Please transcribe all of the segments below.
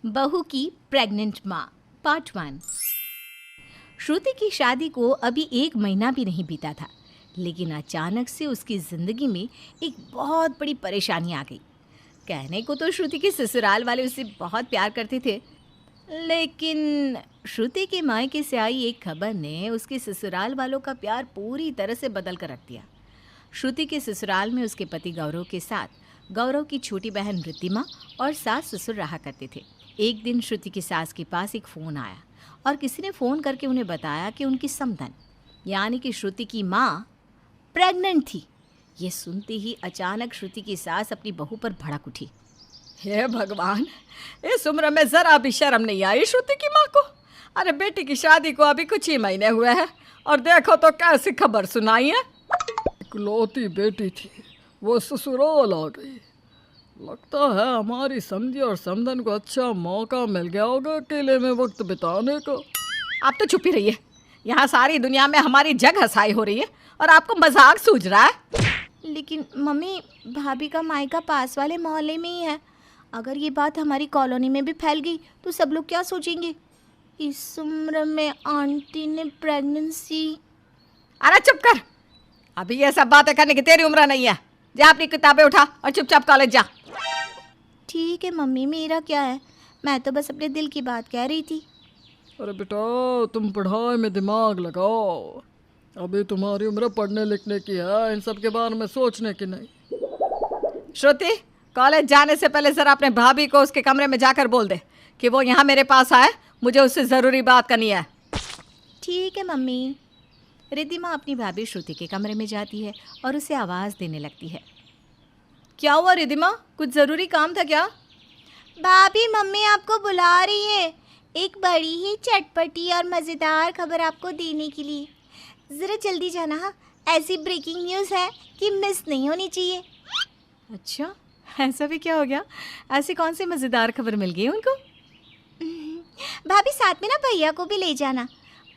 बहू की प्रेग्नेंट माँ पार्ट 1। श्रुति की शादी को अभी 1 महीना भी नहीं बीता था, लेकिन अचानक से उसकी ज़िंदगी में एक बहुत बड़ी परेशानी आ गई। कहने को तो श्रुति के ससुराल वाले उसे बहुत प्यार करते थे, लेकिन श्रुति के मायके से आई एक खबर ने उसके ससुराल वालों का प्यार पूरी तरह से बदल कर रख दिया। श्रुति के ससुराल में उसके पति गौरव के साथ गौरव की छोटी बहन रिद्धिमा और सास ससुर रहा करते थे। एक दिन श्रुति की सास के पास एक फ़ोन आया और किसी ने फ़ोन करके उन्हें बताया कि उनकी समधन यानी कि श्रुति की माँ प्रेग्नेंट थी। ये सुनते ही अचानक श्रुति की सास अपनी बहू पर भड़क उठी। हे भगवान, इस उम्र में जरा भी शर्म नहीं आई श्रुति की माँ को। अरे बेटी की शादी को अभी कुछ ही महीने हुए हैं और देखो तो कैसी खबर सुनाई है। इकलौती बेटी थी, वो ससुराल आ गई। लगता है हमारी समझी और समधन को अच्छा मौका मिल गया होगा अकेले में वक्त बिताने को। आप तो चुप ही रहिए। यहाँ सारी दुनिया में हमारी जग हंसाई हो रही है और आपको मजाक सूझ रहा है। लेकिन मम्मी, भाभी का मायका पास वाले मोहल्ले में ही है। अगर ये बात हमारी कॉलोनी में भी फैल गई तो सब लोग क्या सोचेंगे? इस उम्र में आंटी ने प्रेगनेंसी। अरे चुप कर, अभी ये सब बातें करने की तेरी उम्र नहीं है। जा अपनी किताबें उठा और चुपचाप कॉलेज जा। ठीक है मम्मी, मेरा क्या है, मैं तो बस अपने दिल की बात कह रही थी। अरे बेटा, तुम पढ़ाई में दिमाग लगाओ। अभी तुम्हारी उम्र पढ़ने लिखने की है, इन सब के बारे में सोचने की नहीं। श्रुति, कॉलेज जाने से पहले जरा अपने भाभी को उसके कमरे में जाकर बोल दे कि वो यहाँ मेरे पास आए, मुझे उससे ज़रूरी बात करनी है। ठीक है मम्मी। रिद्धिमा अपनी भाभी श्रुति के कमरे में जाती है और उसे आवाज़ देने लगती है। क्या हुआ रिद्धिमा, कुछ ज़रूरी काम था क्या? भाभी, मम्मी आपको बुला रही है। एक बड़ी ही चटपटी और मज़ेदार खबर आपको देने के लिए। ज़रा जल्दी जाना। हाँ, ऐसी ब्रेकिंग न्यूज़ है कि मिस नहीं होनी चाहिए। अच्छा, ऐसा भी क्या हो गया? ऐसी कौन सी मज़ेदार खबर मिल गई उनको? भाभी, साथ में ना भैया को भी ले जाना।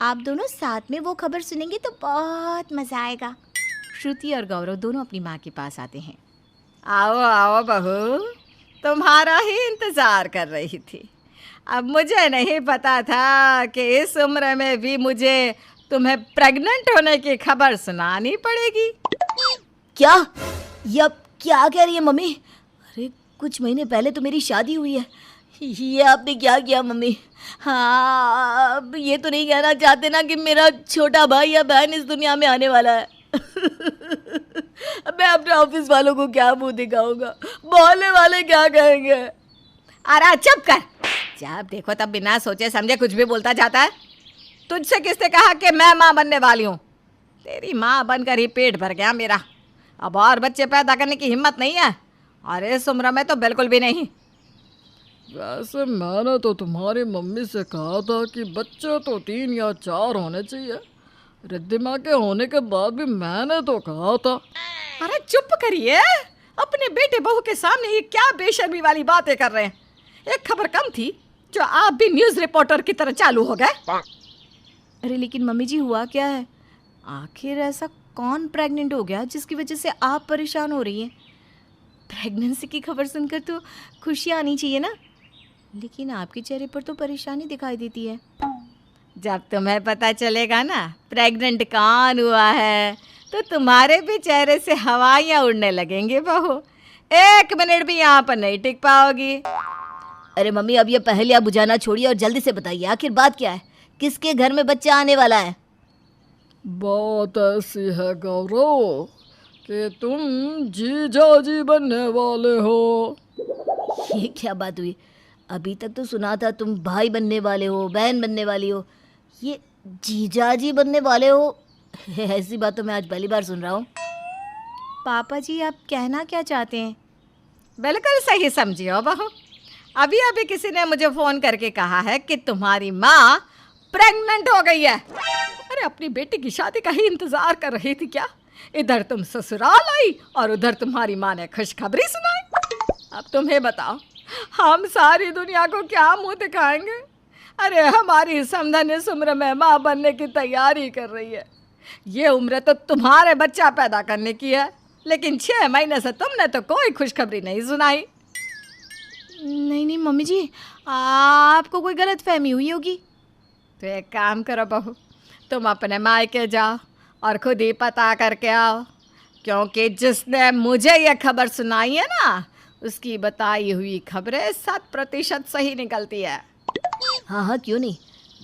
आप दोनों साथ में वो खबर सुनेंगे तो बहुत मज़ा आएगा। श्रुति और गौरव दोनों अपनी माँ के पास आते हैं। आओ आओ बहू, तुम्हारा ही इंतज़ार कर रही थी। अब मुझे नहीं पता था कि इस उम्र में भी मुझे तुम्हें प्रेग्नेंट होने की खबर सुनानी पड़ेगी। क्या? ये अब क्या कह रही है मम्मी? अरे कुछ महीने पहले तो मेरी शादी हुई है। ये आपने क्या किया मम्मी? हाँ, अब ये तो नहीं कहना चाहते ना कि मेरा छोटा भाई या बहन इस दुनिया में आने वाला है? मैं अपने ऑफिस वालों को क्या मुंह दिखाऊंगा? मोहल्ले वाले क्या कहेंगे? अरे चुप कर, जब देखो तब बिना सोचे समझे कुछ भी बोलता जाता है। तुझसे किसने कहा कि मैं माँ बनने वाली हूँ? तेरी माँ बनकर ही पेट भर गया मेरा। अब और बच्चे पैदा करने की हिम्मत नहीं है, और इस उम्र में तो बिल्कुल भी नहीं। वैसे मैंने तो तुम्हारी मम्मी से कहा था कि बच्चे तो 3 या 4 होने चाहिए। रिद्धिमा के होने के बाद भी मैंने तो कहा था। अरे चुप करिए, अपने बेटे बहू के सामने ये क्या बेशर्मी वाली बातें कर रहे हैं। एक खबर कम थी जो आप भी न्यूज़ रिपोर्टर की तरह चालू हो गए। अरे लेकिन मम्मी जी, हुआ क्या है? आखिर ऐसा कौन प्रेग्नेंट हो गया जिसकी वजह से आप परेशान हो रही हैं? प्रेगनेंसी की खबर सुनकर तो खुशी आनी चाहिए ना, लेकिन आपके चेहरे पर तो परेशानी दिखाई देती है। जब तुम्हें पता चलेगा ना प्रेग्नेंट कौन हुआ है, तो तुम्हारे भी चेहरे से हवाइयाँ उड़ने लगेंगे बहू। 1 मिनट भी यहाँ पर नहीं टिक पाओगी। अरे मम्मी, अब ये पहेलियाँ बुझाना छोड़िए और जल्दी से बताइए, आखिर बात क्या है? किसके घर में बच्चा आने वाला है? बात ऐसी है गौरव कि तुम जीजा जी बनने वाले हो। ये क्या बात हुई? अभी तक तो सुना था तुम भाई बनने वाले हो, बहन बनने वाली हो। ये जीजा जी बनने वाले हो? ऐसी बात तो मैं आज पहली बार सुन रहा हूँ। पापा जी, आप कहना क्या चाहते हैं? बिल्कुल सही समझी हो बहू। अभी अभी किसी ने मुझे फ़ोन करके कहा है कि तुम्हारी माँ प्रेग्नेंट हो गई है। अरे अपनी बेटी की शादी का ही इंतज़ार कर रही थी क्या? इधर तुम ससुराल आई और उधर तुम्हारी माँ ने खुशखबरी सुनाई। अब तुम्हें बताओ, हम सारी दुनिया को क्या मुंह दिखाएंगे? अरे हमारी समधन इस उम्र में माँ बनने की तैयारी कर रही है। ये उम्र तो तुम्हारे बच्चा पैदा करने की है, लेकिन 6 महीने से तुमने तो कोई खुशखबरी नहीं सुनाई। नहीं नहीं मम्मी जी, आपको कोई गलत फहमी हुई होगी। तो एक काम करो बहू, तुम अपने मायके जाओ और खुद ही पता करके आओ, क्योंकि जिसने मुझे ये खबर सुनाई है ना, उसकी बताई हुई खबरें 100% सही निकलती है। हाँ हाँ, क्यों नहीं।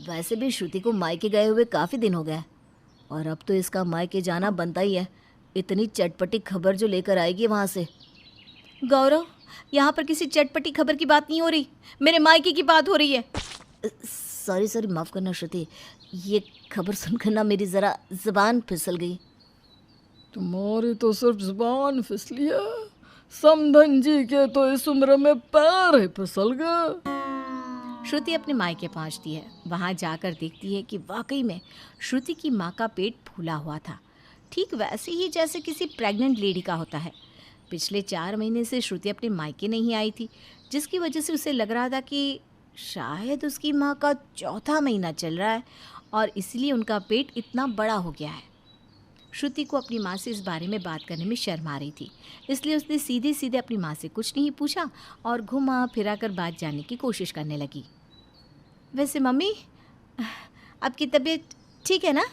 वैसे भी श्रुति को मायके गए हुए काफ़ी दिन हो गए और अब तो इसका मायके जाना बनता ही है, इतनी चटपटी खबर जो लेकर आएगी वहाँ से। गौरव, यहाँ पर किसी चटपटी खबर की बात नहीं हो रही, मेरे मायके की बात हो रही है। सॉरी सॉरी, माफ़ करना श्रुति, ये खबर सुनकर ना मेरी ज़रा ज़बान फिसल गई। तुम्हारी तो सिर्फ जुबान फिसली है, समधन जी के तो इस उम्र में पैर ही फिसल गए। श्रुति अपने मायके पहुंचती है। वहां जाकर देखती है कि वाकई में श्रुति की माँ का पेट फूला हुआ था, ठीक वैसे ही जैसे किसी प्रेग्नेंट लेडी का होता है। पिछले 4 महीने से श्रुति अपने मायके नहीं आई थी, जिसकी वजह से उसे लग रहा था कि शायद उसकी माँ का 4था महीना चल रहा है और इसलिए उनका पेट इतना बड़ा हो गया है। श्रुति को अपनी माँ से इस बारे में बात करने में शर्म आ रही थी, इसलिए उसने सीधे सीधे अपनी माँ से कुछ नहीं पूछा और घुमा फिरा कर बात जानने की कोशिश करने लगी। वैसे मम्मी, आपकी तबीयत ठीक है ना?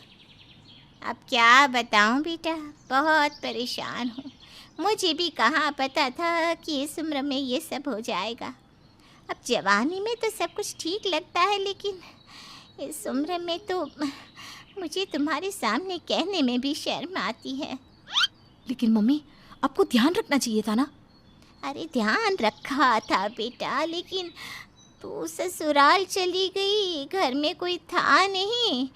अब क्या बताऊं बेटा, बहुत परेशान हूँ। मुझे भी कहाँ पता था कि इस उम्र में ये सब हो जाएगा। अब जवानी में तो सब कुछ ठीक लगता है, लेकिन इस उम्र में तो मुझे तुम्हारे सामने कहने में भी शर्म आती है। लेकिन मम्मी, आपको ध्यान रखना चाहिए था ना। अरे ध्यान रखा था बेटा, लेकिन तू ससुराल चली गई, घर में कोई था नहीं,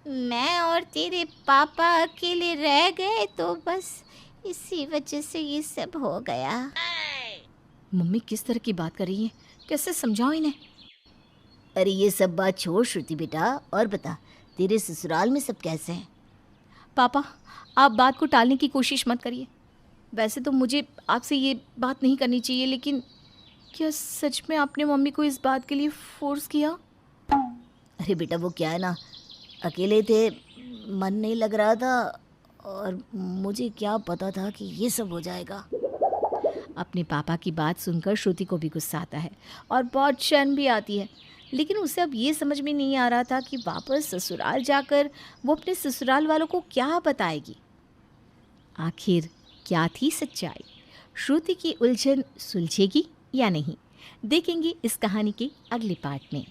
मैं और तेरे पापा अकेले रह गए, तो बस इसी वजह से ये सब हो गया। मम्मी किस तरह की बात कर रही है, कैसे समझाओ इन्हें? अरे ये सब बात छोड़ श्रुति बेटा, और बता तेरे ससुराल में सब कैसे हैं? पापा, आप बात को टालने की कोशिश मत करिए। वैसे तो मुझे आपसे ये बात नहीं करनी चाहिए, लेकिन क्या सच में आपने मम्मी को इस बात के लिए फोर्स किया? अरे बेटा वो क्या है ना, अकेले थे, मन नहीं लग रहा था और मुझे क्या पता था कि ये सब हो जाएगा। अपने पापा की बात सुनकर श्रुति को भी गुस्सा आता है और बहुत शर्म भी आती है, लेकिन उसे अब ये समझ में नहीं आ रहा था कि वापस ससुराल जाकर वो अपने ससुराल वालों को क्या बताएगी। आखिर क्या थी सच्चाई? श्रुति की उलझन सुलझेगी या नहीं, देखेंगे इस कहानी के अगले पार्ट में।